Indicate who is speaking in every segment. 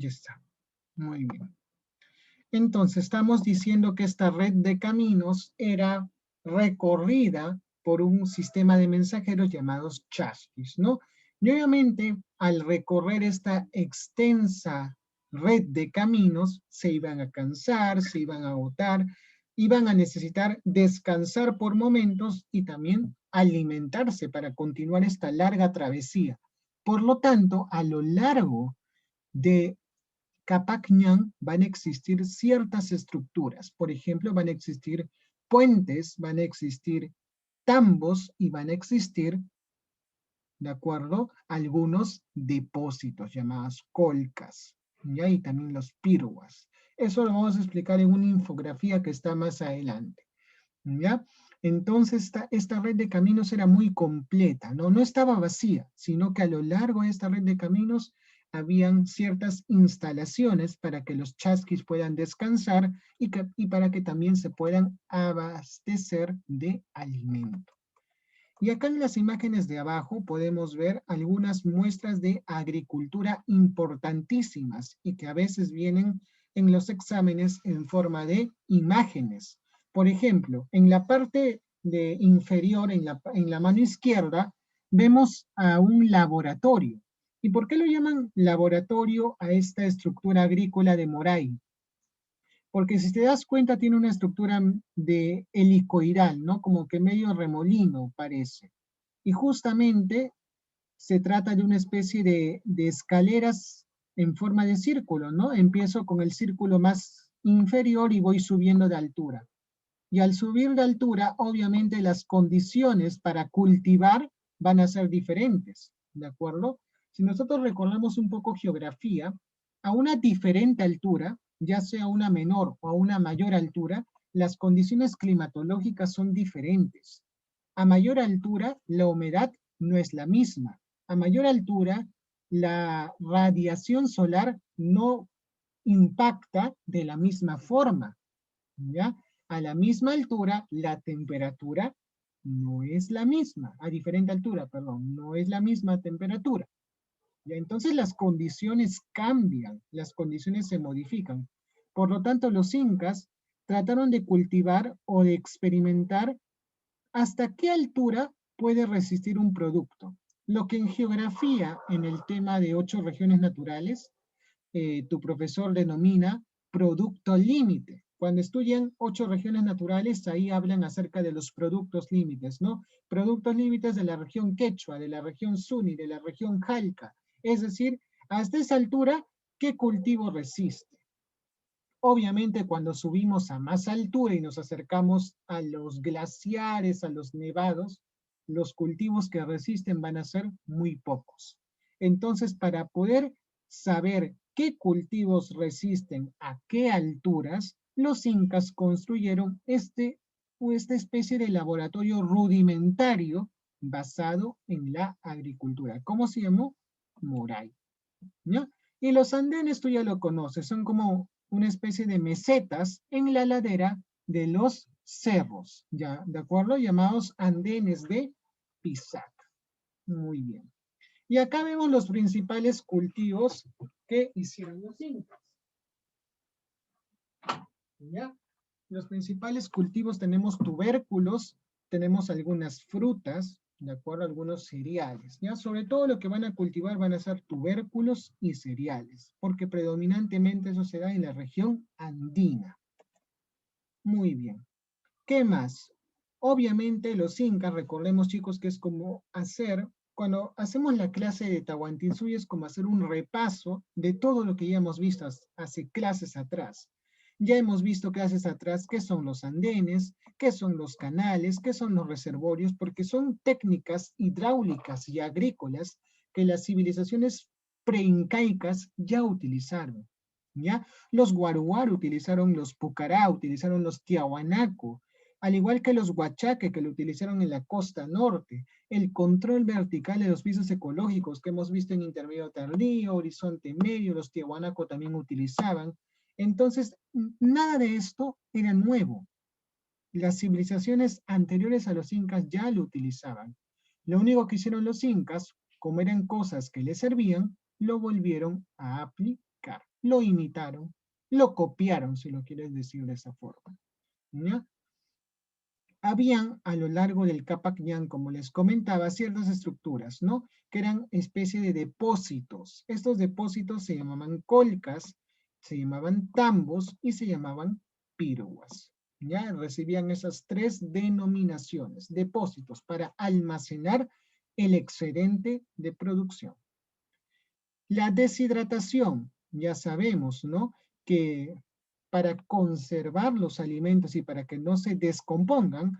Speaker 1: Ya está. Muy bien. Entonces, estamos diciendo que esta red de caminos era recorrida por un sistema de mensajeros llamados chasquis, ¿no? Y obviamente, al recorrer esta extensa red de caminos, se iban a cansar, se iban a agotar, iban a necesitar descansar por momentos y también alimentarse para continuar esta larga travesía. Por lo tanto, a lo largo de Capac Ñan van a existir ciertas estructuras. Por ejemplo, van a existir puentes, van a existir tambos y van a existir, ¿de acuerdo? Algunos depósitos llamados colcas, ¿ya? Y también los pirguas. Eso lo vamos a explicar en una infografía que está más adelante, ¿ya? Entonces, esta red de caminos era muy completa, ¿no? No estaba vacía, sino que a lo largo de esta red de caminos habían ciertas instalaciones para que los chasquis puedan descansar y para que también se puedan abastecer de alimento. Y acá en las imágenes de abajo podemos ver algunas muestras de agricultura importantísimas y que a veces vienen en los exámenes en forma de imágenes. Por ejemplo, en la parte inferior, en la mano izquierda, vemos a un laboratorio. ¿Y por qué lo llaman laboratorio a esta estructura agrícola de Moray? Porque si te das cuenta tiene una estructura de helicoidal, ¿no? Como que medio remolino parece. Y justamente se trata de una especie de escaleras en forma de círculo, ¿no? Empiezo con el círculo más inferior y voy subiendo de altura. Y al subir de altura, obviamente las condiciones para cultivar van a ser diferentes, ¿de acuerdo? Si nosotros recordamos un poco geografía, a una diferente altura, ya sea una menor o a una mayor altura, las condiciones climatológicas son diferentes. A mayor altura, la humedad no es la misma. A mayor altura, la radiación solar no impacta de la misma forma, ¿ya? A la misma altura, la temperatura no es la misma, a diferente altura, perdón, no es la misma temperatura. ¿Ya? Entonces las condiciones cambian, las condiciones se modifican. Por lo tanto, los incas trataron de cultivar o de experimentar hasta qué altura puede resistir un producto. Lo que en geografía, en el tema de 8 regiones naturales, tu profesor denomina producto límite. Cuando estudian 8 regiones naturales, ahí hablan acerca de los productos límites, ¿no? Productos límites de la región Quechua, de la región Suni, de la región Jalca. Es decir, hasta esa altura, ¿qué cultivo resiste? Obviamente, cuando subimos a más altura y nos acercamos a los glaciares, a los nevados, los cultivos que resisten van a ser muy pocos. Entonces, para poder saber qué cultivos resisten a qué alturas, los incas construyeron esta especie de laboratorio rudimentario basado en la agricultura. ¿Cómo se llamó? Moray. ¿Ya? Y los andenes tú ya lo conoces, son como una especie de mesetas en la ladera de los cerros, ¿ya? ¿De acuerdo? Llamados andenes de Pisac. Muy bien. Y acá vemos los principales cultivos que hicieron los incas. ¿Ya? Los principales cultivos tenemos tubérculos, tenemos algunas frutas, de acuerdo, algunos cereales, ¿ya? Sobre todo lo que van a cultivar van a ser tubérculos y cereales, porque predominantemente eso se da en la región andina. Muy bien. ¿Qué más? Obviamente los incas, recordemos chicos que es como cuando hacemos la clase de Tahuantinsuyo es como hacer un repaso de todo lo que ya hemos visto hace clases atrás. Ya hemos visto clases atrás qué son los andenes, qué son los canales, qué son los reservorios, porque son técnicas hidráulicas y agrícolas que las civilizaciones preincaicas ya utilizaron. ¿Ya? Los guaruaru utilizaron los pucará, utilizaron los tiahuanaco, al igual que los huachaque que lo utilizaron en la costa norte, el control vertical de los pisos ecológicos que hemos visto en intermedio tardío, horizonte medio, los tiahuanaco también utilizaban. Entonces, nada de esto era nuevo. Las civilizaciones anteriores a los incas ya lo utilizaban. Lo único que hicieron los incas, como eran cosas que les servían, lo volvieron a aplicar. lo imitaron, lo copiaron, si lo quieres decir de esa forma. ¿Ya? Habían a lo largo del Capac Ñan, como les comentaba, ciertas estructuras, ¿no? Que eran especie de depósitos. Estos depósitos se llamaban colcas, se llamaban tambos y se llamaban piruas. ¿Ya? Recibían esas tres denominaciones, depósitos para almacenar el excedente de producción. La deshidratación, ya sabemos, ¿no? Que para conservar los alimentos y para que no se descompongan,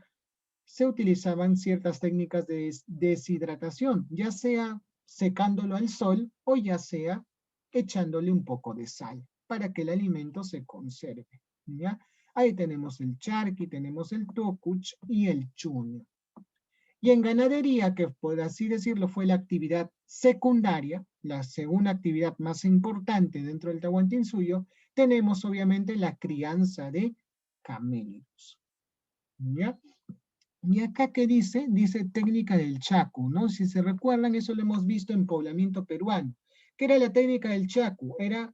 Speaker 1: se utilizaban ciertas técnicas de deshidratación, ya sea secándolo al sol o ya sea echándole un poco de sal para que el alimento se conserve. ¿Ya? Ahí tenemos el charqui, tenemos el tocuch y el chuño. Y en ganadería, que por así decirlo fue la actividad secundaria, la segunda actividad más importante dentro del Tahuantinsuyo, tenemos obviamente la crianza de camélidos. ¿Ya? Y acá, ¿qué dice? Dice técnica del chacu, ¿no? Si se recuerdan, eso lo hemos visto en poblamiento peruano. ¿Qué era la técnica del chacu? Era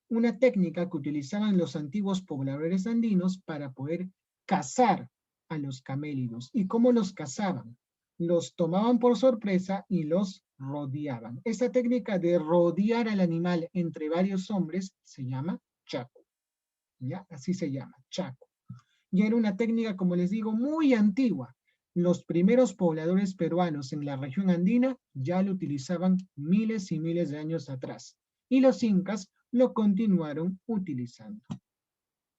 Speaker 1: una técnica que utilizaban los antiguos pobladores andinos para poder cazar a los camélidos. ¿Y cómo los cazaban? Los tomaban por sorpresa y los rodeaban. Esa técnica de rodear al animal entre varios hombres se llama chacu. ¿Ya? Así se llama, chacu. Y era una técnica, como les digo, muy antigua. Los primeros pobladores peruanos en la región andina ya lo utilizaban miles y miles de años atrás. Y los incas lo continuaron utilizando.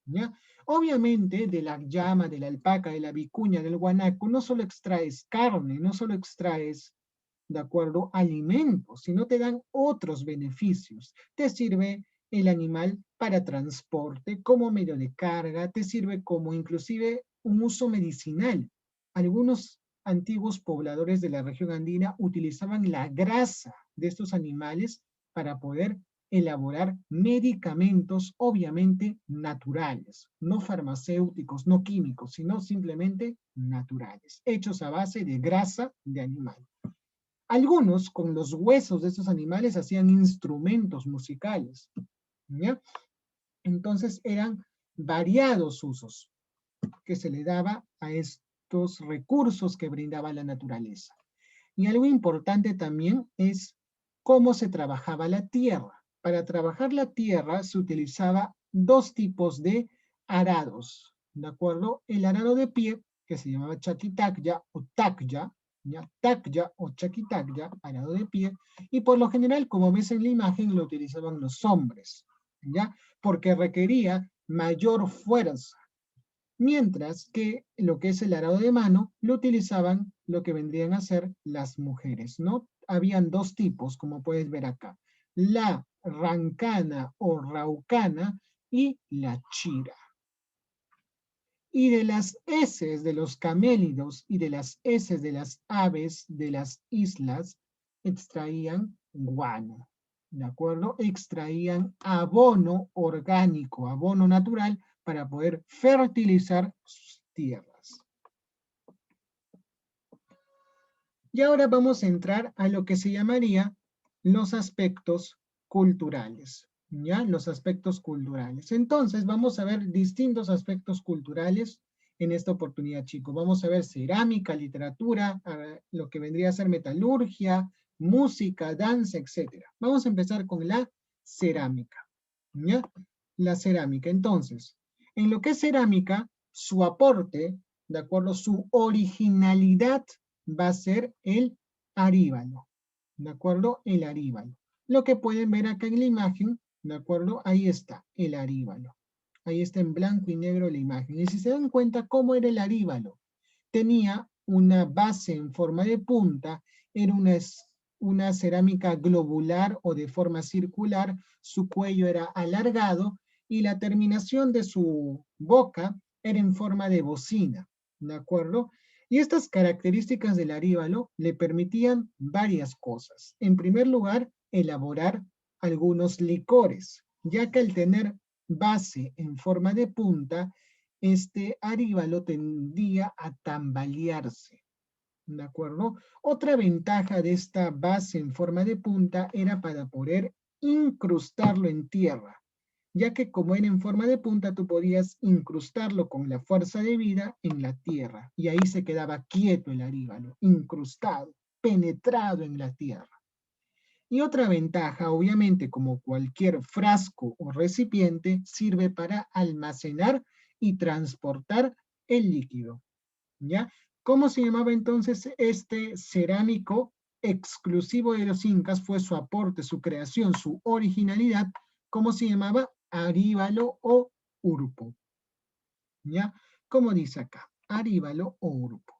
Speaker 1: ¿Ya? Obviamente, de la llama, de la alpaca, de la vicuña, del guanaco, no solo extraes carne, no solo extraes, de acuerdo, alimentos, sino te dan otros beneficios. Te sirve el animal para transporte, como medio de carga, te sirve como inclusive un uso medicinal. Algunos antiguos pobladores de la región andina utilizaban la grasa de estos animales para poder elaborar medicamentos obviamente naturales, no farmacéuticos, no químicos, sino simplemente naturales, hechos a base de grasa de animal. Algunos con los huesos de estos animales hacían instrumentos musicales, ¿ya? Entonces eran variados usos que se le daba a estos recursos que brindaba la naturaleza. Y algo importante también es cómo se trabajaba la tierra. Para trabajar la tierra se utilizaba dos tipos de arados, ¿de acuerdo? El arado de pie, que se llamaba chaquitacya o tacya, ¿ya? Tacya o chaquitacya, arado de pie, y por lo general, como ves en la imagen, lo utilizaban los hombres, ¿ya? Porque requería mayor fuerza, mientras que lo que es el arado de mano lo utilizaban lo que vendrían a ser las mujeres, ¿no? Habían dos tipos, como puedes ver acá, la rancana o raucana y la chira. Y de las heces de los camélidos y de las heces de las aves de las islas extraían guano, ¿de acuerdo? Extraían abono orgánico, abono natural, para poder fertilizar sus tierras. Y ahora vamos a entrar a lo que se llamaría los aspectos culturales, ¿ya? Los aspectos culturales. Entonces vamos a ver distintos aspectos culturales en esta oportunidad, chicos. Vamos a ver cerámica, literatura, lo que vendría a ser metalurgia, música, danza, etc. Vamos a empezar con la cerámica, ¿ya? La cerámica. Entonces, en lo que es cerámica, su aporte, de acuerdo, su originalidad va a ser el aríbalo, ¿de acuerdo? El aríbalo. Lo que pueden ver acá en la imagen, ¿de acuerdo? Ahí está, el aríbalo. Ahí está en blanco y negro la imagen. Y si se dan cuenta cómo era el aríbalo, tenía una base en forma de punta, era una cerámica globular o de forma circular, su cuello era alargado y la terminación de su boca era en forma de bocina, ¿de acuerdo? Y estas características del aríbalo le permitían varias cosas. En primer lugar, elaborar algunos licores, ya que al tener base en forma de punta, este aríbalo tendía a tambalearse, ¿de acuerdo? Otra ventaja de esta base en forma de punta era para poder incrustarlo en tierra. ya que como era en forma de punta, tú podías incrustarlo con la fuerza de vida en la tierra, y ahí se quedaba quieto el aríbalo, incrustado, penetrado en la tierra. Y otra ventaja, obviamente, como cualquier frasco o recipiente, sirve para almacenar y transportar el líquido, ¿ya? ¿Cómo se llamaba entonces este cerámico exclusivo de los incas? Fue su aporte, su creación, su originalidad. ¿Cómo se llamaba? Aríbalo o urpo, ¿ya? Como dice acá, aríbalo o urpo.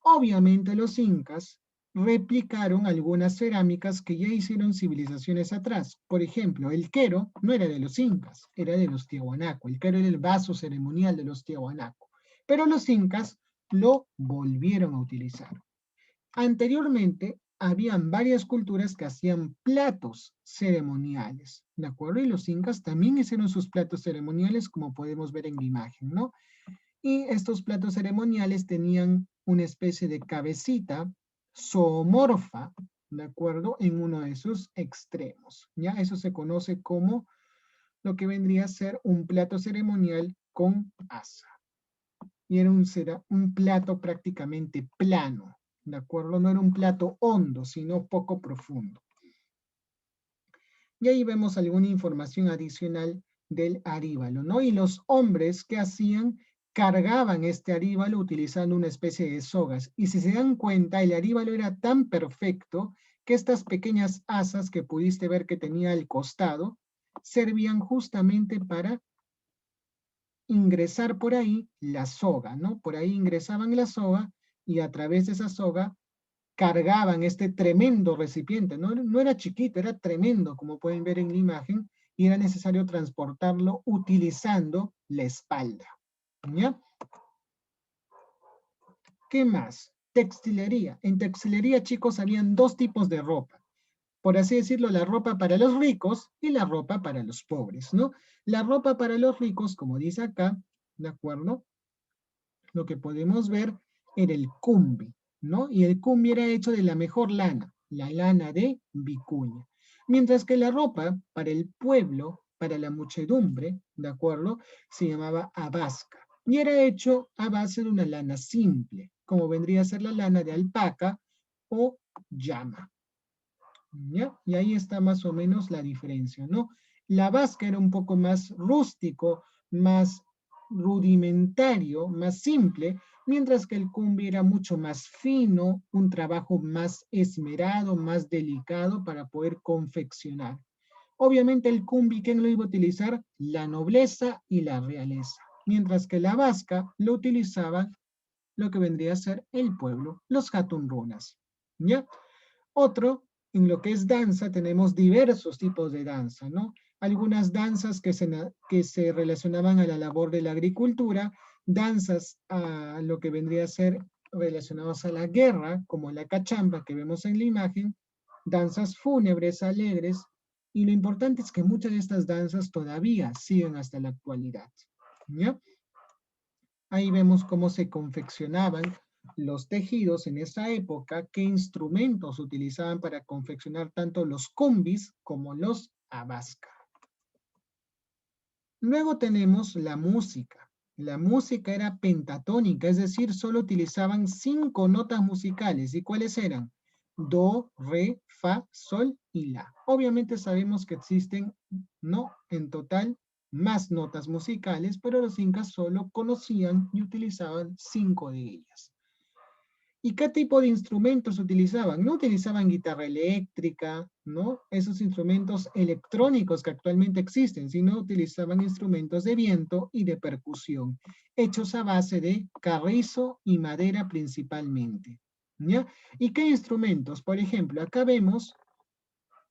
Speaker 1: Obviamente los incas replicaron algunas cerámicas que ya hicieron civilizaciones atrás. Por ejemplo, el quero no era de los incas, era de los tiahuanaco. El quero era el vaso ceremonial de los tiahuanaco. Pero los incas lo volvieron a utilizar. Anteriormente, habían varias culturas que hacían platos ceremoniales, ¿de acuerdo? Y los incas también hicieron sus platos ceremoniales, como podemos ver en la imagen, ¿no? Y estos platos ceremoniales tenían una especie de cabecita zoomorfa, ¿de acuerdo? En uno de sus extremos, ¿ya? Eso se conoce como lo que vendría a ser un plato ceremonial con asa. Y era un plato prácticamente plano, ¿de acuerdo? No era un plato hondo, sino poco profundo. Y ahí vemos alguna información adicional del aríbalo, ¿no? Y los hombres que hacían cargaban este aríbalo utilizando una especie de sogas. Y si se dan cuenta, el aríbalo era tan perfecto que estas pequeñas asas que pudiste ver que tenía al costado servían justamente para ingresar por ahí la soga, ¿no? Por ahí ingresaban la soga y a través de esa soga cargaban este tremendo recipiente. No, no era chiquito, era tremendo, como pueden ver en la imagen, y era necesario transportarlo utilizando la espalda. ¿Ya? ¿Qué más? Textilería. En textilería, chicos, habían dos tipos de ropa. Por así decirlo, la ropa para los ricos y la ropa para los pobres, ¿no? La ropa para los ricos, como dice acá, ¿de acuerdo? Lo que podemos ver era el cumbi, ¿no? Y el cumbi era hecho de la mejor lana, la lana de vicuña. Mientras que la ropa para el pueblo, para la muchedumbre, ¿de acuerdo? Se llamaba abasca. Y era hecho a base de una lana simple, como vendría a ser la lana de alpaca o llama. ¿Ya? Y ahí está más o menos la diferencia, ¿no? La vasca era un poco más rústico, más rudimentario, más simple, mientras que el cumbi era mucho más fino, un trabajo más esmerado, más delicado para poder confeccionar. Obviamente el cumbi, ¿quién lo iba a utilizar? La nobleza y la realeza, mientras que la vasca lo utilizaban lo que vendría a ser el pueblo, los hatunrunas, ¿ya? Otro, en lo que es danza, tenemos diversos tipos de danza, ¿no? Algunas danzas que se relacionaban a la labor de la agricultura, danzas a lo que vendría a ser relacionados a la guerra, como la cachamba que vemos en la imagen, danzas fúnebres, alegres, y lo importante es que muchas de estas danzas todavía siguen hasta la actualidad, ¿ya? Ahí vemos cómo se confeccionaban los tejidos en esa época, qué instrumentos utilizaban para confeccionar tanto los cumbis como los abasca. Luego tenemos la música. La música era pentatónica, es decir, solo utilizaban 5 notas musicales. ¿Y cuáles eran? Do, re, fa, sol y la. Obviamente sabemos que existen, ¿no? En total, más notas musicales, pero los incas solo conocían y utilizaban 5 de ellas. ¿Y qué tipo de instrumentos utilizaban? No utilizaban guitarra eléctrica, ¿no? Esos instrumentos electrónicos que actualmente existen, sino utilizaban instrumentos de viento y de percusión, hechos a base de carrizo y madera principalmente, ¿ya? ¿Y qué instrumentos? Por ejemplo, acá vemos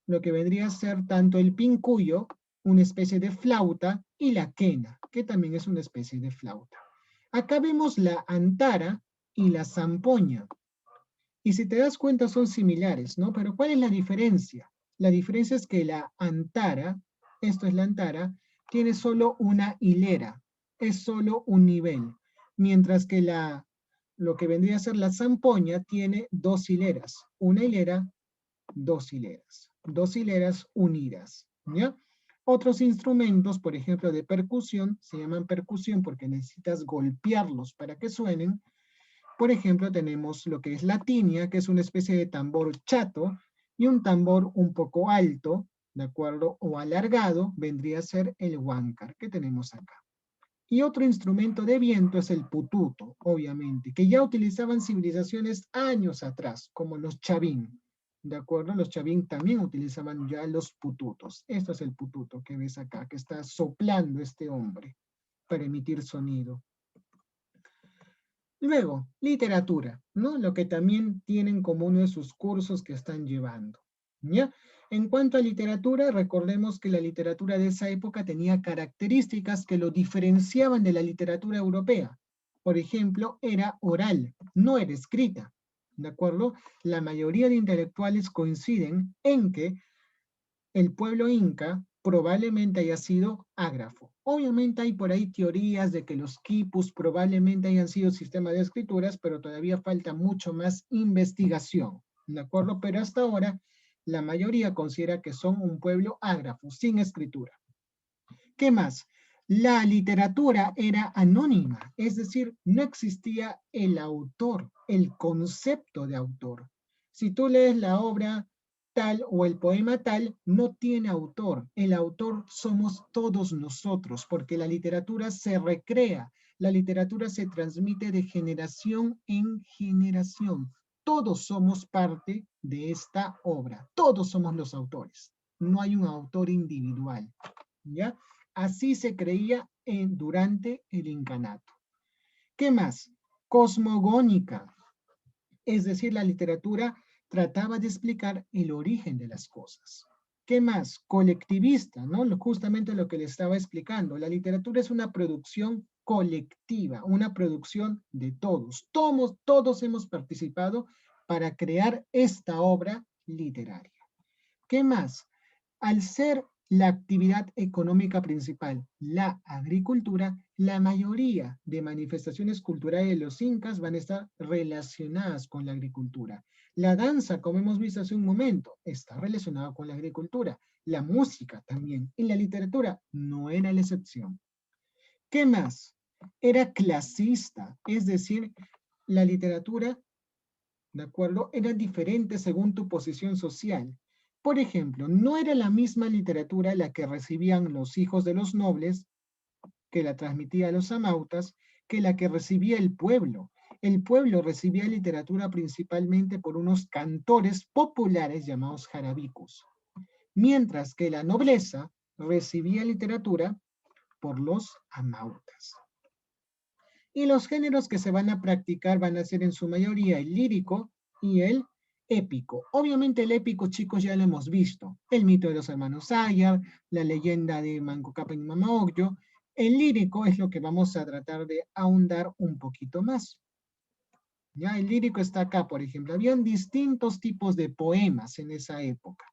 Speaker 1: lo que vendría a ser tanto el pincuyo, una especie de flauta, y la quena, que también es una especie de flauta. Acá vemos la antara y la zampoña. Y si te das cuenta son similares, ¿no? Pero ¿cuál es la diferencia? La diferencia es que la antara, esto es la antara, tiene solo una hilera, es solo un nivel, mientras que lo que vendría a ser la zampoña tiene 2 hileras, una hilera, 2 hileras unidas, ¿ya? Otros instrumentos, por ejemplo, de percusión, se llaman percusión porque necesitas golpearlos para que suenen. Por ejemplo, tenemos lo que es la tinia, que es una especie de tambor chato, y un tambor un poco alto, ¿de acuerdo? O alargado, vendría a ser el huáncar, que tenemos acá. Y otro instrumento de viento es el pututo, obviamente, que ya utilizaban civilizaciones años atrás, como los chavín. ¿De acuerdo? Los chavín también utilizaban ya los pututos. Esto es el pututo que ves acá, que está soplando este hombre para emitir sonido. Luego, literatura, ¿no? Lo que también tienen como uno de sus cursos que están llevando, ¿ya? En cuanto a literatura, recordemos que la literatura de esa época tenía características que lo diferenciaban de la literatura europea. Por ejemplo, era oral, no era escrita, ¿de acuerdo? La mayoría de intelectuales coinciden en que el pueblo inca probablemente haya sido ágrafo. Obviamente hay por ahí teorías de que los quipus probablemente hayan sido sistemas de escrituras, pero todavía falta mucho más investigación, ¿de acuerdo? Pero hasta ahora la mayoría considera que son un pueblo ágrafo, sin escritura. ¿Qué más? La literatura era anónima, es decir, no existía el autor, el concepto de autor. Si tú lees la obra tal o el poema tal, no tiene autor. El autor somos todos nosotros, porque la literatura se recrea, la literatura se transmite de generación en generación. Todos somos parte de esta obra, todos somos los autores. No hay un autor individual, ¿ya? Así se creía durante el incanato. ¿Qué más? Cosmogónica, es decir, la literatura trataba de explicar el origen de las cosas. ¿Qué más? Colectivista, ¿no? Justamente lo que le estaba explicando. La literatura es una producción colectiva, una producción de todos. Todos hemos participado para crear esta obra literaria. ¿Qué más? Al ser la actividad económica principal la agricultura, la mayoría de manifestaciones culturales de los incas van a estar relacionadas con la agricultura. La danza, como hemos visto hace un momento, está relacionada con la agricultura. La música también. Y la literatura no era la excepción. ¿Qué más? Era clasista, es decir, la literatura, ¿de acuerdo? Era diferente según tu posición social. Por ejemplo, no era la misma literatura la que recibían los hijos de los nobles, que la transmitía a los amautas, que la que recibía el pueblo. El pueblo recibía literatura principalmente por unos cantores populares llamados jarabicos, mientras que la nobleza recibía literatura por los amautas. Y los géneros que se van a practicar van a ser en su mayoría el lírico y el épico. Obviamente el épico, chicos, ya lo hemos visto. El mito de los hermanos Ayar, la leyenda de Manco Cápac y Mama Ocllo. El lírico es lo que vamos a tratar de ahondar un poquito más. Ya, el lírico está acá, por ejemplo. Habían distintos tipos de poemas en esa época.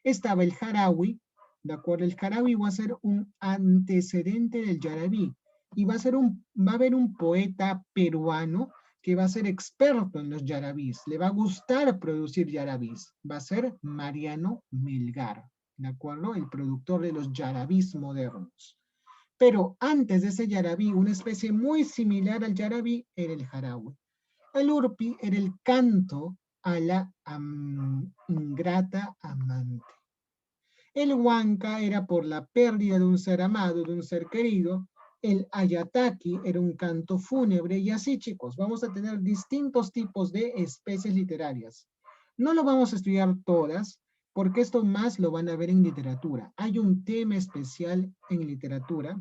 Speaker 1: Estaba el jarawi, ¿de acuerdo? El jarawi va a ser un antecedente del yarabí y va a haber un poeta peruano que va a ser experto en los yarabís. Le va a gustar producir yarabís. Va a ser Mariano Melgar, ¿de acuerdo? El productor de los yarabís modernos. Pero antes de ese yarabí, una especie muy similar al yarabí era el jarawi. El urpi era el canto a la ingrata amante. El huanca era por la pérdida de un ser amado, de un ser querido. El ayataki era un canto fúnebre y así, chicos, vamos a tener distintos tipos de especies literarias. No lo vamos a estudiar todas, porque esto más lo van a ver en literatura. Hay un tema especial en literatura,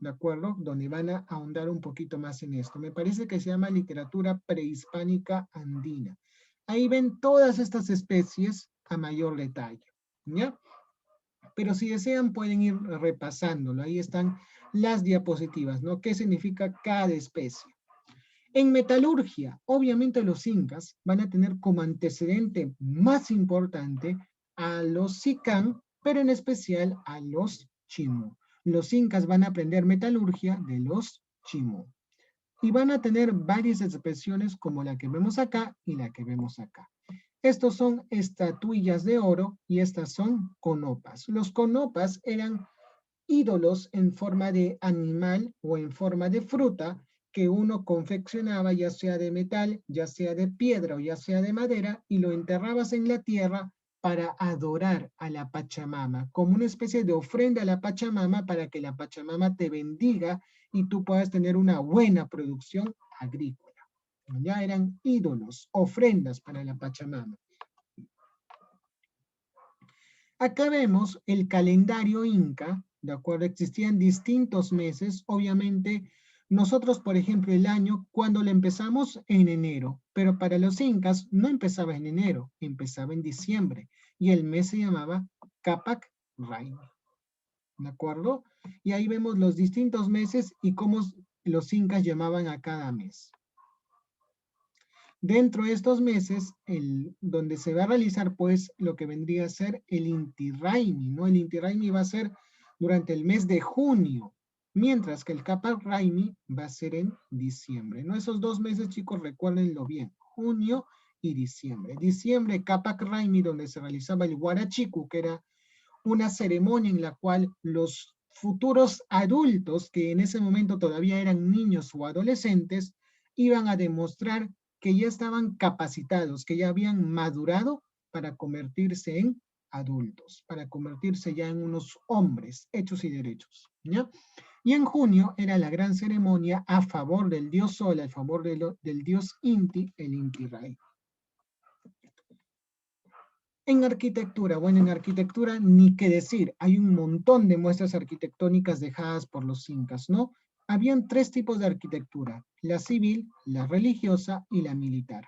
Speaker 1: ¿de acuerdo? Donde van a ahondar un poquito más en esto. Me parece que se llama literatura prehispánica andina. Ahí ven todas estas especies a mayor detalle, ¿ya? Pero si desean pueden ir repasándolo. Ahí están las diapositivas, ¿no? ¿Qué significa cada especie? En metalurgia, obviamente los incas van a tener como antecedente más importante a los sicán, pero en especial a los chimú. Los incas van a aprender metalurgia de los chimú. Y van a tener varias expresiones como la que vemos acá y la que vemos acá. Estos son estatuillas de oro y estas son conopas. Los conopas eran ídolos en forma de animal o en forma de fruta que uno confeccionaba ya sea de metal, ya sea de piedra o ya sea de madera y lo enterrabas en la tierra para adorar a la Pachamama, como una especie de ofrenda a la Pachamama para que la Pachamama te bendiga y tú puedas tener una buena producción agrícola. Ya eran ídolos, ofrendas para la Pachamama. Acá vemos el calendario inca, ¿de acuerdo? Existían distintos meses, obviamente nosotros, por ejemplo, el año, cuando lo empezamos en enero, pero para los incas no empezaba en enero, empezaba en diciembre, y el mes se llamaba Capac Raimi, ¿de acuerdo? Y ahí vemos los distintos meses y cómo los incas llamaban a cada mes. Dentro de estos meses, donde se va a realizar pues lo que vendría a ser el Inti Raymi, ¿no? El Inti Raymi va a ser durante el mes de junio, mientras que el Capac Raymi va a ser en diciembre, ¿no? Esos 2 meses, chicos, recuérdenlo bien, junio y diciembre. Diciembre, Capac Raymi, donde se realizaba el Huarachicu, que era una ceremonia en la cual los futuros adultos, que en ese momento todavía eran niños o adolescentes, iban a demostrar que ya estaban capacitados, que ya habían madurado para convertirse en adultos, para convertirse ya en unos hombres hechos y derechos, ¿ya? Y en junio era la gran ceremonia a favor del dios Sol, a favor del dios Inti, el Inti Raymi. En arquitectura, bueno, en arquitectura ni qué decir, hay un montón de muestras arquitectónicas dejadas por los incas, ¿no? Habían 3 tipos de arquitectura, la civil, la religiosa y la militar.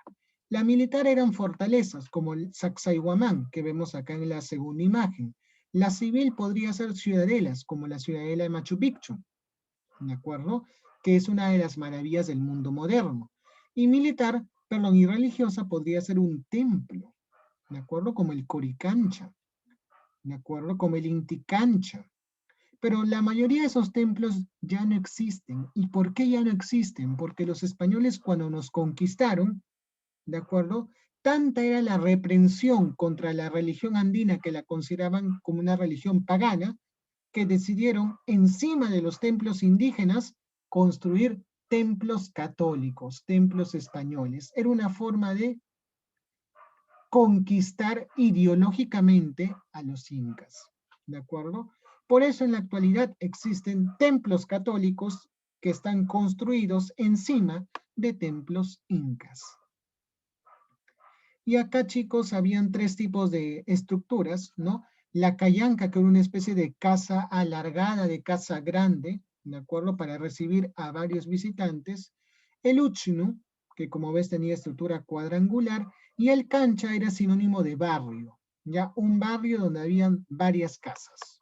Speaker 1: La militar eran fortalezas, como el Sacsayhuamán, que vemos acá en la segunda imagen. La civil podría ser ciudadelas, como la ciudadela de Machu Picchu, ¿de acuerdo? Que es una de las maravillas del mundo moderno. Y militar, perdón, y religiosa podría ser un templo, ¿de acuerdo? Como el Coricancha, ¿de acuerdo? Como el Inti Cancha. Pero la mayoría de esos templos ya no existen. ¿Y por qué ya no existen? Porque los españoles cuando nos conquistaron, ¿de acuerdo? Tanta era la reprensión contra la religión andina que la consideraban como una religión pagana, que decidieron encima de los templos indígenas construir templos católicos, templos españoles. Era una forma de conquistar ideológicamente a los incas, ¿de acuerdo? Por eso en la actualidad existen templos católicos que están construidos encima de templos incas. Y acá, chicos, habían 3 tipos de estructuras, ¿no? La cayanca, que era una especie de casa alargada, de casa grande, ¿de acuerdo? Para recibir a varios visitantes. El uchnu, que como ves tenía estructura cuadrangular, y el cancha era sinónimo de barrio, ya un barrio donde habían varias casas.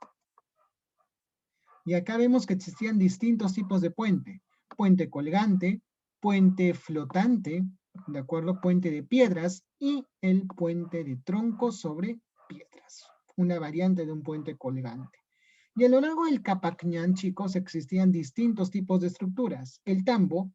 Speaker 1: Y acá vemos que existían distintos tipos de puente. Puente colgante, puente flotante, ¿de acuerdo? Puente de piedras y el puente de tronco sobre piedras. Una variante de un puente colgante. Y a lo largo del Capacñán, chicos, existían distintos tipos de estructuras. El tambo,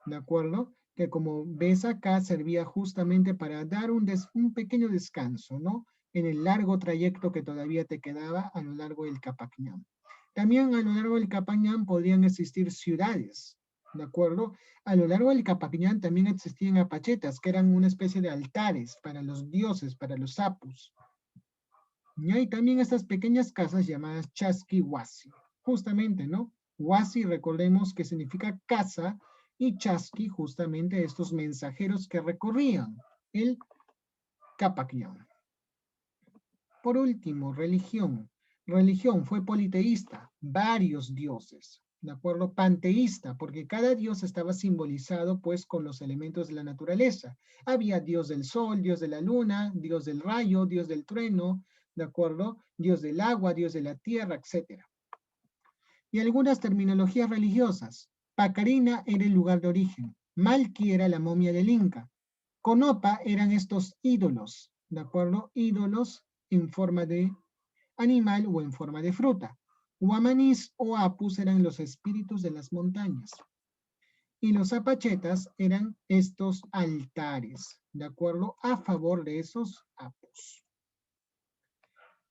Speaker 1: ¿de acuerdo? Que como ves acá servía justamente para dar un pequeño descanso, ¿no? En el largo trayecto que todavía te quedaba a lo largo del Capacñán. También a lo largo del Capacñán podrían existir ciudades, ¿de acuerdo? A lo largo del Capacñán también existían apachetas, que eran una especie de altares para los dioses, para los apus. Y hay también estas pequeñas casas llamadas chasquihuasi, justamente, ¿no? Huasi, recordemos que significa casa, y chasqui, justamente estos mensajeros que recorrían el Capacñán. Por último, religión. Religión fue politeísta, varios dioses, ¿de acuerdo? Panteísta, porque cada dios estaba simbolizado pues con los elementos de la naturaleza. Había dios del sol, dios de la luna, dios del rayo, dios del trueno, ¿de acuerdo? Dios del agua, dios de la tierra, etc. Y algunas terminologías religiosas. Pacarina era el lugar de origen. Malqui era la momia del Inca. Conopa eran estos ídolos, ¿de acuerdo? Ídolos en forma de animal o en forma de fruta. Huamanis o apus eran los espíritus de las montañas. Y los apachetas eran estos altares, ¿de acuerdo? A favor de esos apus.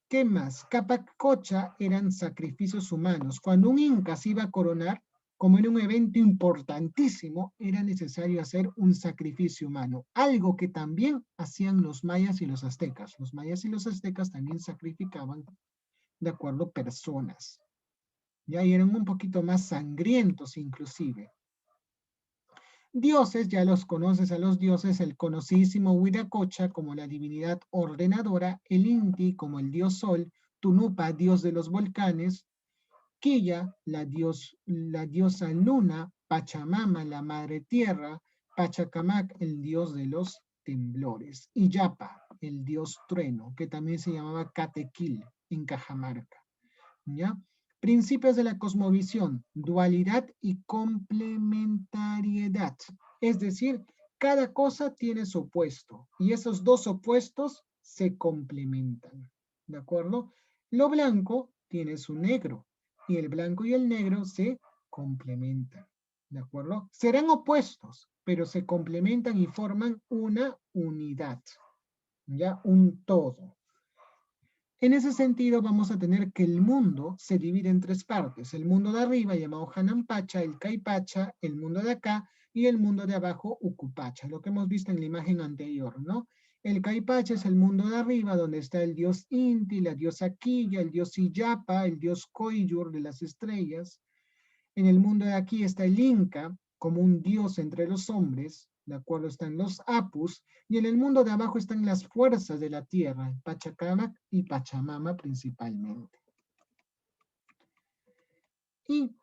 Speaker 1: ¿Qué más? Capacocha eran sacrificios humanos. Cuando un inca se iba a coronar, como era un evento importantísimo, era necesario hacer un sacrificio humano, algo que también hacían los mayas y los aztecas. Los mayas y los aztecas también sacrificaban, de acuerdo, personas. Ya eran un poquito más sangrientos inclusive. Dioses, ya los conoces a los dioses, el conocidísimo Huiracocha como la divinidad ordenadora, el Inti como el dios sol, Tunupa, dios de los volcanes, Quilla, la diosa luna, Pachamama, la madre tierra, Pachacamac, el dios de los temblores, y Yapa, el dios trueno, que también se llamaba Catequil en Cajamarca. ¿Ya? Principios de la cosmovisión, dualidad y complementariedad. Es decir, cada cosa tiene su opuesto y esos dos opuestos se complementan. ¿De acuerdo? Lo blanco tiene su negro y el blanco y el negro se complementan. ¿De acuerdo? Serán opuestos, pero se complementan y forman una unidad. Ya, un todo. En ese sentido, vamos a tener que el mundo se divide en tres partes. El mundo de arriba, llamado Hanampacha, el Caipacha, el mundo de acá, y el mundo de abajo, Ucupacha, lo que hemos visto en la imagen anterior, ¿no? El Caipacha es el mundo de arriba, donde está el dios Inti, la diosa Quilla, el dios Illapa, el dios Coyur de las estrellas. En el mundo de aquí está el Inca, como un dios entre los hombres, de acuerdo están los Apus, y en el mundo de abajo están las fuerzas de la tierra, Pachacamac y Pachamama principalmente. Y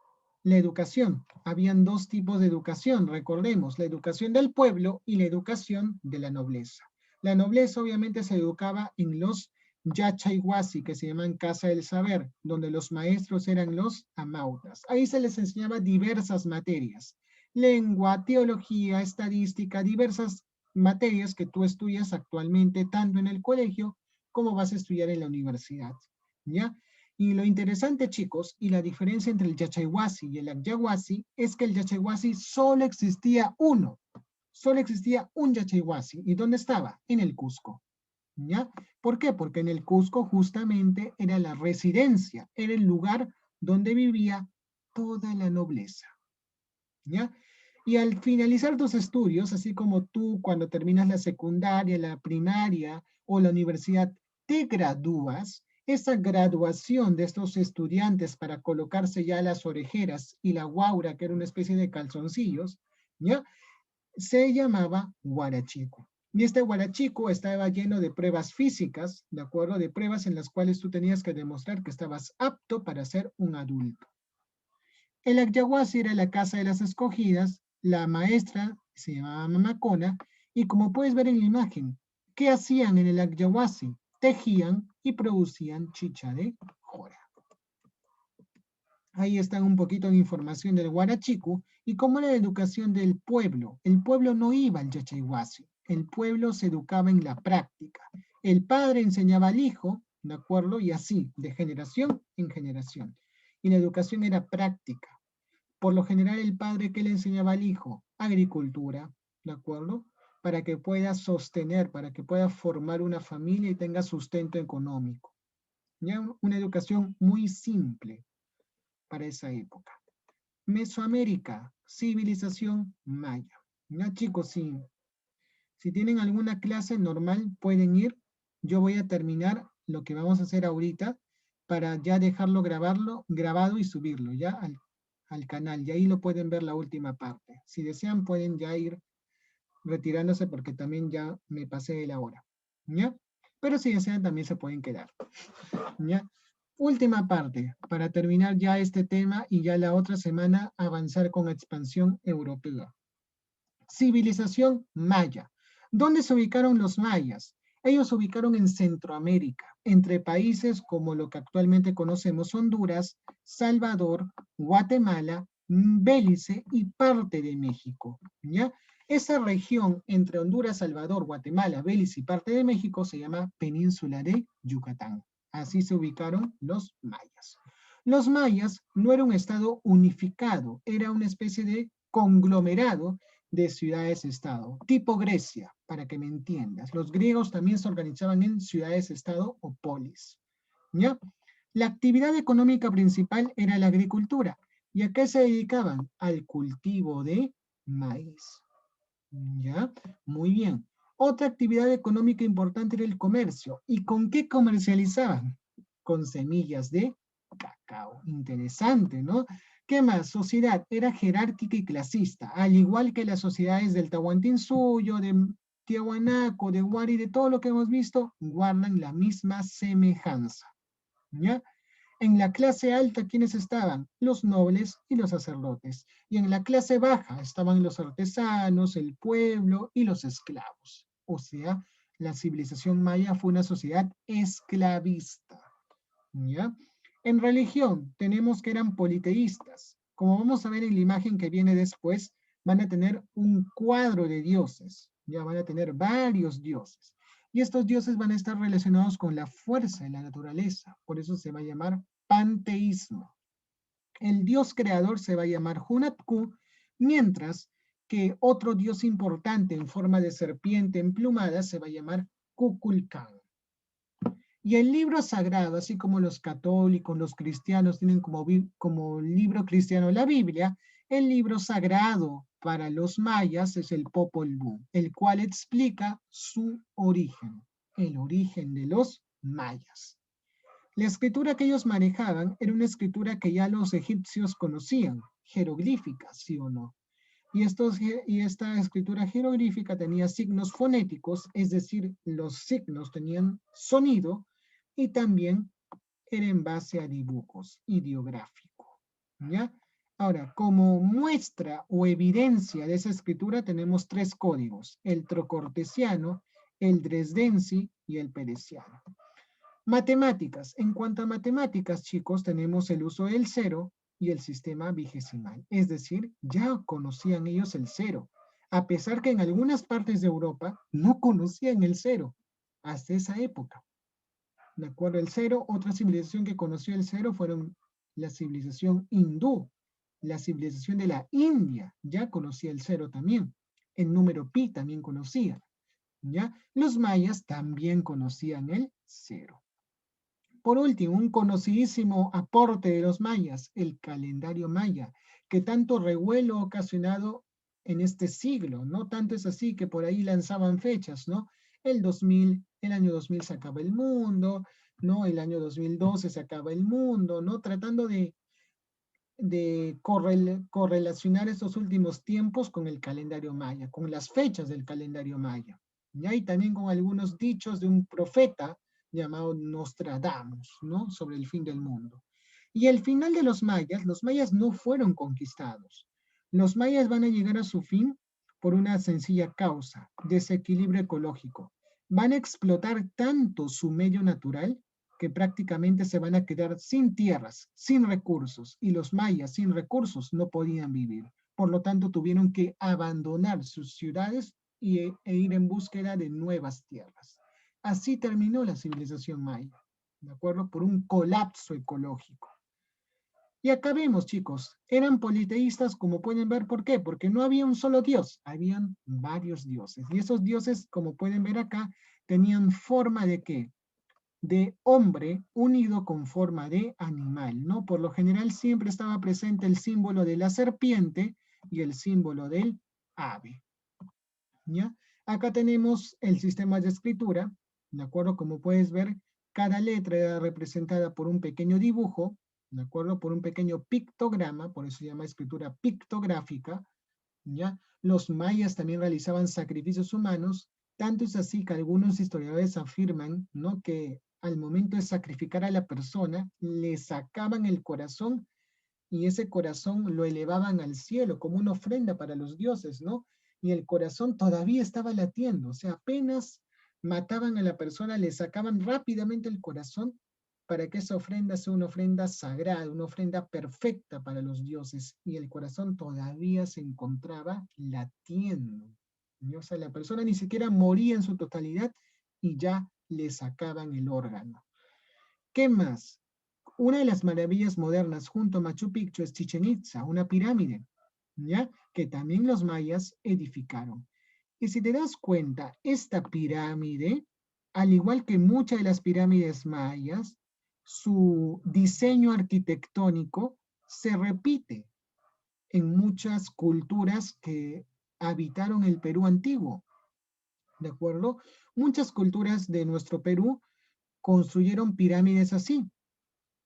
Speaker 1: la educación. Habían dos tipos de educación, recordemos, la educación del pueblo y la educación de la nobleza. La nobleza obviamente se educaba en los Yachayhuasi, que se llaman Casa del Saber, donde los maestros eran los amautas. Ahí se les enseñaba diversas materias, lengua, teología, estadística, diversas materias que tú estudias actualmente tanto en el colegio como vas a estudiar en la universidad, ¿ya? Y lo interesante, chicos, y la diferencia entre el Yachayhuasi y el Acyahuasi es que el Yachayhuasi solo existía uno, solo existía un Yachayhuasi. ¿Y dónde estaba? En el Cusco. ¿Ya? ¿Por qué? Porque en el Cusco justamente era la residencia, era el lugar donde vivía toda la nobleza. ¿Ya? Y al finalizar tus estudios, así como tú cuando terminas la secundaria, la primaria o la universidad, te gradúas, esa graduación de estos estudiantes para colocarse ya las orejeras y la guaura, que era una especie de calzoncillos, ¿ya? Se llamaba huarachico. Y este huarachico estaba lleno de pruebas físicas, ¿de acuerdo? De pruebas en las cuales tú tenías que demostrar que estabas apto para ser un adulto. El Acyahuasi era la casa de las escogidas, la maestra se llamaba Mamacona, y como puedes ver en la imagen, ¿qué hacían en el Acyahuasi? Tejían y producían chicha de jora. Ahí está un poquito de información del Huarachico y cómo era la educación del pueblo. El pueblo no iba al Yachayhuasi, el pueblo se educaba en la práctica. El padre enseñaba al hijo, ¿de acuerdo? Y así, de generación en generación. Y la educación era práctica. Por lo general, el padre que le enseñaba al hijo, agricultura, ¿de acuerdo? Para que pueda sostener, para que pueda formar una familia y tenga sustento económico. ¿Ya? Una educación muy simple para esa época. Mesoamérica, civilización maya. ¿Ya, chicos? Si tienen alguna clase normal, pueden ir. Yo voy a terminar lo que vamos a hacer ahorita para ya dejarlo grabado y subirlo ya al canal. Y ahí lo pueden ver la última parte. Si desean, pueden ya ir retirándose porque también ya me pasé de la hora. ¿Ya? Pero si desean, también se pueden quedar. ¿Ya? Última parte, para terminar ya este tema y ya la otra semana avanzar con expansión europea. Civilización maya. ¿Dónde se ubicaron los mayas? Ellos se ubicaron en Centroamérica, entre países como lo que actualmente conocemos Honduras, Salvador, Guatemala, Belice y parte de México. ¿Ya? Esa región entre Honduras, Salvador, Guatemala, Belice y parte de México se llama Península de Yucatán. Así se ubicaron los mayas. Los mayas no era un estado unificado, era una especie de conglomerado de ciudades-estado, tipo Grecia, para que me entiendas. Los griegos también se organizaban en ciudades-estado o polis. ¿Ya? La actividad económica principal era la agricultura. ¿Y a qué se dedicaban? Al cultivo de maíz. ¿Ya? Muy bien. Otra actividad económica importante era el comercio. ¿Y con qué comercializaban? Con semillas de cacao. Interesante, ¿no? ¿Qué más? Sociedad era jerárquica y clasista, al igual que las sociedades del Tahuantinsuyo, de Tiahuanaco, de Huari, de todo lo que hemos visto, guardan la misma semejanza. ¿Ya? En la clase alta, ¿quiénes estaban? Los nobles y los sacerdotes. Y en la clase baja estaban los artesanos, el pueblo y los esclavos. O sea, la civilización maya fue una sociedad esclavista. ¿Ya? En religión, tenemos que eran politeístas. Como vamos a ver en la imagen que viene después, van a tener un cuadro de dioses. Ya van a tener varios dioses. Y estos dioses van a estar relacionados con la fuerza de la naturaleza. Por eso se va a llamar panteísmo. El dios creador se va a llamar Hunatku, mientras que otro dios importante en forma de serpiente emplumada se va a llamar Kukulkan. Y el libro sagrado, así como los católicos, los cristianos tienen como libro cristiano la Biblia, el libro sagrado para los mayas es el Popol Vuh, el cual explica su origen, el origen de los mayas. La escritura que ellos manejaban era una escritura que ya los egipcios conocían, jeroglífica, ¿sí o no? Y esta escritura jeroglífica tenía signos fonéticos, es decir, los signos tenían sonido y también era en base a dibujos, ideográfico. ¿Ya? Ahora, como muestra o evidencia de esa escritura tenemos tres códigos, el trocortesiano, el dresdensi y el peresiano. Matemáticas. En cuanto a matemáticas, chicos, tenemos el uso del cero y el sistema vigesimal. Es decir, ya conocían ellos el cero, a pesar que en algunas partes de Europa no conocían el cero hasta esa época. ¿De acuerdo? El cero, otra civilización que conoció el cero fueron la civilización hindú, la civilización de la India, ya conocía el cero también. El número pi también conocía, ¿ya? Los mayas también conocían el cero. Por último, un conocidísimo aporte de los mayas, el calendario maya, que tanto revuelo ha ocasionado en este siglo, ¿no? Tanto es así que por ahí lanzaban fechas, ¿no? El 2000, el año 2000 se acaba el mundo, ¿no? El año 2012 se acaba el mundo, ¿no? Tratando de correlacionar estos últimos tiempos con el calendario maya, con las fechas del calendario maya. Y también con algunos dichos de un profeta llamado Nostradamus, ¿no? Sobre el fin del mundo. Y el final de los mayas no fueron conquistados. Los mayas van a llegar a su fin por una sencilla causa, desequilibrio ecológico. Van a explotar tanto su medio natural que prácticamente se van a quedar sin tierras, sin recursos, y los mayas sin recursos no podían vivir. Por lo tanto, tuvieron que abandonar sus ciudades e ir en búsqueda de nuevas tierras. Así terminó la civilización maya, ¿de acuerdo? Por un colapso ecológico. Y acá vemos, chicos, eran politeístas, como pueden ver, ¿por qué? Porque no había un solo dios, habían varios dioses. Y esos dioses, como pueden ver acá, tenían forma de ¿qué? De hombre unido con forma de animal, ¿no? Por lo general siempre estaba presente el símbolo de la serpiente y el símbolo del ave, ¿ya? Acá tenemos el sistema de escritura, ¿de acuerdo? Como puedes ver, cada letra era representada por un pequeño dibujo, ¿de acuerdo? Por un pequeño pictograma, por eso se llama escritura pictográfica, ¿ya? Los mayas también realizaban sacrificios humanos, tanto es así que algunos historiadores afirman, ¿no? Que al momento de sacrificar a la persona, le sacaban el corazón y ese corazón lo elevaban al cielo como una ofrenda para los dioses, ¿no? Y el corazón todavía estaba latiendo, o sea, apenas mataban a la persona, le sacaban rápidamente el corazón para que esa ofrenda sea una ofrenda sagrada, una ofrenda perfecta para los dioses, y el corazón todavía se encontraba latiendo. O sea, la persona ni siquiera moría en su totalidad y ya le sacaban el órgano. ¿Qué más? Una de las maravillas modernas junto a Machu Picchu es Chichen Itza, una pirámide. ¿ya? Que también los mayas edificaron. Y si te das cuenta, esta pirámide, al igual que muchas de las pirámides mayas, su diseño arquitectónico se repite en muchas culturas que habitaron el Perú antiguo, ¿de acuerdo? Muchas culturas de nuestro Perú construyeron pirámides así,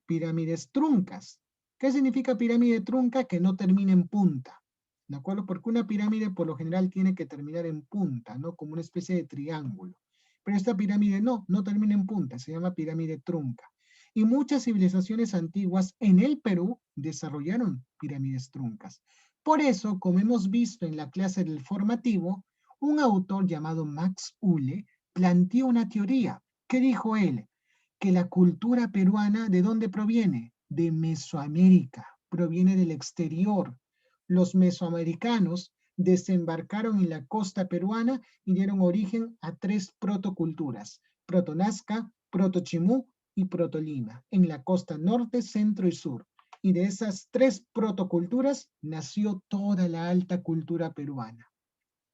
Speaker 1: pirámides truncas. ¿Qué significa pirámide trunca? Que no termina en punta, ¿de acuerdo? Porque una pirámide por lo general tiene que terminar en punta, ¿no? Como una especie de triángulo. Pero esta pirámide no termina en punta, se llama pirámide trunca. Y muchas civilizaciones antiguas en el Perú desarrollaron pirámides truncas. Por eso, como hemos visto en la clase del formativo, un autor llamado Max Uhle planteó una teoría. ¿Qué dijo él? Que la cultura peruana, ¿de dónde proviene? De Mesoamérica, proviene del exterior. Los mesoamericanos desembarcaron en la costa peruana y dieron origen a 3 protoculturas, Protonazca, Protochimú y Protolima, en la costa norte, centro y sur. Y de esas 3 protoculturas nació toda la alta cultura peruana.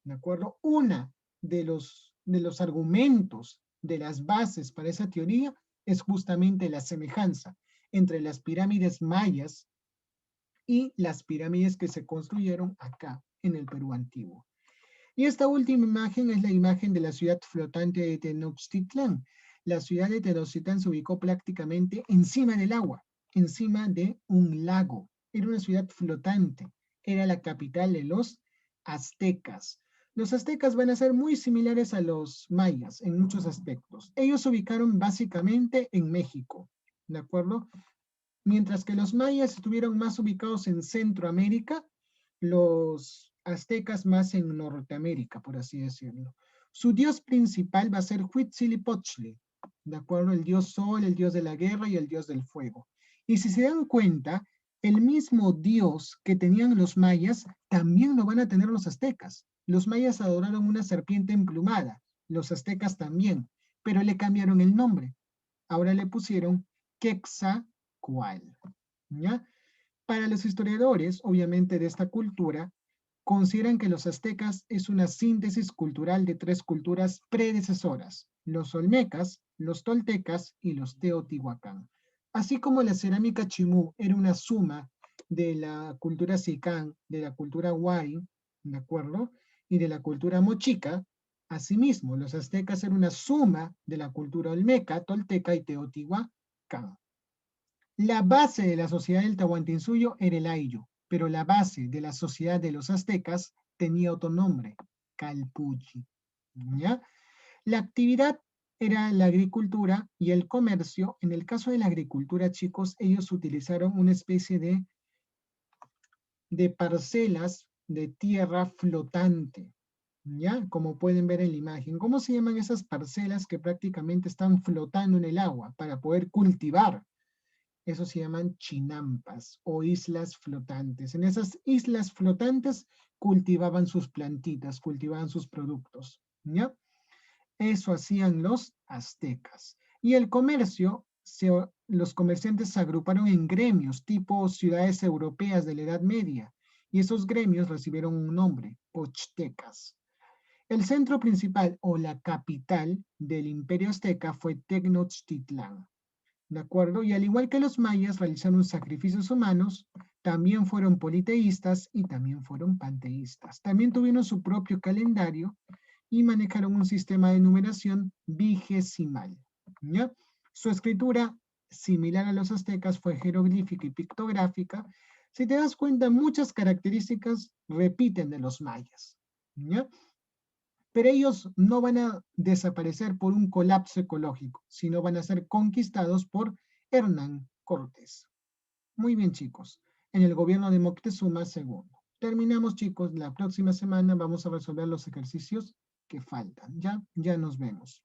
Speaker 1: ¿De acuerdo? Una de los argumentos, de las bases para esa teoría es justamente la semejanza entre las pirámides mayas y las pirámides que se construyeron acá en el Perú antiguo. Y esta última imagen es la imagen de la ciudad flotante de Tenochtitlán. La ciudad de Tenochtitlán se ubicó prácticamente encima del agua, encima de un lago. Era una ciudad flotante, era la capital de los aztecas. Los aztecas van a ser muy similares a los mayas en muchos aspectos. Ellos se ubicaron básicamente en México, ¿de acuerdo? Mientras que los mayas estuvieron más ubicados en Centroamérica, los aztecas más en Norteamérica, por así decirlo. Su dios principal va a ser Huitzilopochtli, ¿de acuerdo? El dios sol, el dios de la guerra y el dios del fuego. Y si se dan cuenta, el mismo dios que tenían los mayas también lo van a tener los aztecas. Los mayas adoraron una serpiente emplumada, los aztecas también, pero le cambiaron el nombre. Ahora le pusieron Quetzalcoatl, ¿ya? Para los historiadores, obviamente, de esta cultura, consideran que los aztecas es una síntesis cultural de 3 culturas predecesoras, los olmecas, los toltecas y los teotihuacán. Así como la cerámica chimú era una suma de la cultura sicán, de la cultura huay, ¿de acuerdo? Y de la cultura mochica, asimismo, los aztecas eran una suma de la cultura olmeca, tolteca y teotihuacán. La base de la sociedad del Tahuantinsuyo era el ayllu, pero la base de la sociedad de los aztecas tenía otro nombre, Calpuchi. ¿Ya? La actividad era la agricultura y el comercio. En el caso de la agricultura, chicos, ellos utilizaron una especie de parcelas de tierra flotante, ¿ya? Como pueden ver en la imagen. ¿Cómo se llaman esas parcelas que prácticamente están flotando en el agua para poder cultivar? Eso se llaman chinampas o islas flotantes. En esas islas flotantes cultivaban sus plantitas, cultivaban sus productos, ¿ya? Eso hacían los aztecas. Y el comercio, los comerciantes se agruparon en gremios, tipo ciudades europeas de la Edad Media, y esos gremios recibieron un nombre, pochtecas. El centro principal o la capital del imperio azteca fue Tenochtitlán. ¿De acuerdo? Y al igual que los mayas realizaron sacrificios humanos, también fueron politeístas y también fueron panteístas. También tuvieron su propio calendario y manejaron un sistema de numeración vigesimal, ¿ya? Su escritura, similar a los aztecas, fue jeroglífica y pictográfica. Si te das cuenta, muchas características repiten de los mayas, ¿ya? Pero ellos no van a desaparecer por un colapso ecológico, sino van a ser conquistados por Hernán Cortés. Muy bien, chicos, en el gobierno de Moctezuma II. Terminamos, chicos, la próxima semana vamos a resolver los ejercicios que faltan. Ya nos vemos.